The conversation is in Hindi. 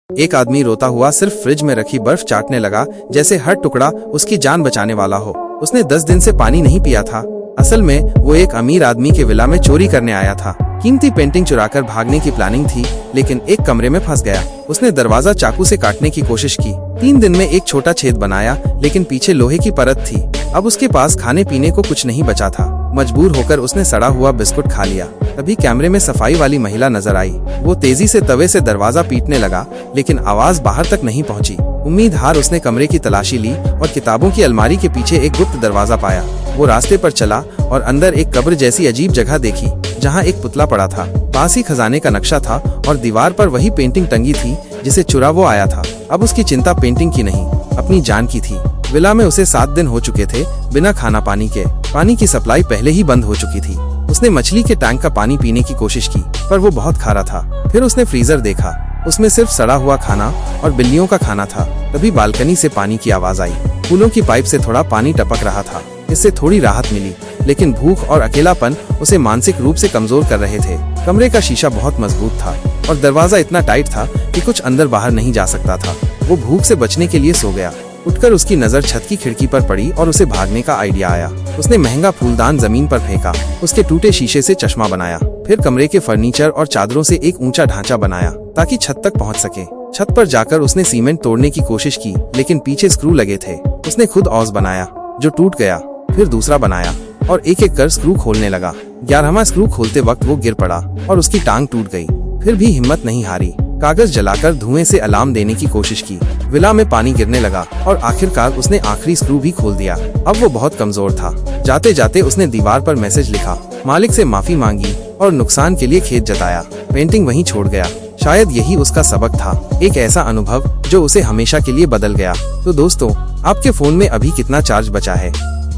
एक आदमी रोता हुआ सिर्फ फ्रिज में रखी बर्फ चाटने लगा, जैसे हर टुकड़ा उसकी जान बचाने वाला हो। उसने 10 दिन से पानी नहीं पिया था। असल में वो एक अमीर आदमी के विला में चोरी करने आया था। कीमती पेंटिंग चुराकर भागने की प्लानिंग थी, लेकिन एक कमरे में फंस गया। उसने दरवाजा चाकू से काटने की कोशिश की। 3 दिन में एक छोटा छेद बनाया, लेकिन पीछे लोहे की परत थी। अब उसके पास खाने पीने को कुछ नहीं बचा था। मजबूर होकर उसने सड़ा हुआ बिस्कुट खा लिया। तभी कैमरे में सफाई वाली महिला नजर आई। वो तेजी से तवे से दरवाजा पीटने लगा, लेकिन आवाज बाहर तक नहीं पहुंची। उम्मीद हार उसने कमरे की तलाशी ली और किताबों की अलमारी के पीछे एक गुप्त दरवाजा पाया। वो रास्ते पर चला और अंदर एक कब्र जैसी अजीब जगह देखी, जहाँ एक पुतला पड़ा था। पास ही खजाने का नक्शा था और दीवार पर वही पेंटिंग टंगी थी जिसे चुरा वो आया था। अब उसकी चिंता पेंटिंग की नहीं, अपनी जान की थी। विला में उसे 7 दिन हो चुके थे बिना खाना पानी के। पानी की सप्लाई पहले ही बंद हो चुकी थी। उसने मछली के टैंक का पानी पीने की कोशिश की, पर वो बहुत खारा था। फिर उसने फ्रीजर देखा, उसमें सिर्फ सड़ा हुआ खाना और बिल्लियों का खाना था। तभी बालकनी से पानी की आवाज आई। फूलों की पाइप से थोड़ा पानी टपक रहा था। इससे थोड़ी राहत मिली, लेकिन भूख और अकेलापन उसे मानसिक रूप से कमजोर कर रहे थे। कमरे का शीशा बहुत मजबूत था और दरवाजा इतना टाइट था कि कुछ अंदर बाहर नहीं जा सकता था। वो भूख से बचने के लिए सो गया। उठकर उसकी नजर छत की खिड़की पर पड़ी और उसे भागने का आइडिया आया। उसने महंगा फूलदान जमीन पर फेंका, उसके टूटे शीशे से चश्मा बनाया। फिर कमरे के फर्नीचर और चादरों से एक ऊंचा ढांचा बनाया ताकि छत तक पहुंच सके। छत पर जाकर उसने सीमेंट तोड़ने की कोशिश की, लेकिन पीछे स्क्रू लगे थे। उसने खुद औज बनाया जो टूट गया। फिर दूसरा बनाया और एक एक कर स्क्रू खोलने लगा। 11वां स्क्रू खोलते वक्त वो गिर पड़ा और उसकी टांग टूट गई। फिर भी हिम्मत नहीं हारी। कागज जलाकर धुएं से अलार्म देने की कोशिश की। विला में पानी गिरने लगा और आखिरकार उसने आखिरी स्क्रू भी खोल दिया। अब वो बहुत कमजोर था। जाते जाते उसने दीवार पर मैसेज लिखा, मालिक से माफी मांगी और नुकसान के लिए खेद जताया। पेंटिंग वहीं छोड़ गया। शायद यही उसका सबक था, एक ऐसा अनुभव जो उसे हमेशा के लिए बदल गया। तो दोस्तों, आपके फोन में अभी कितना चार्ज बचा है?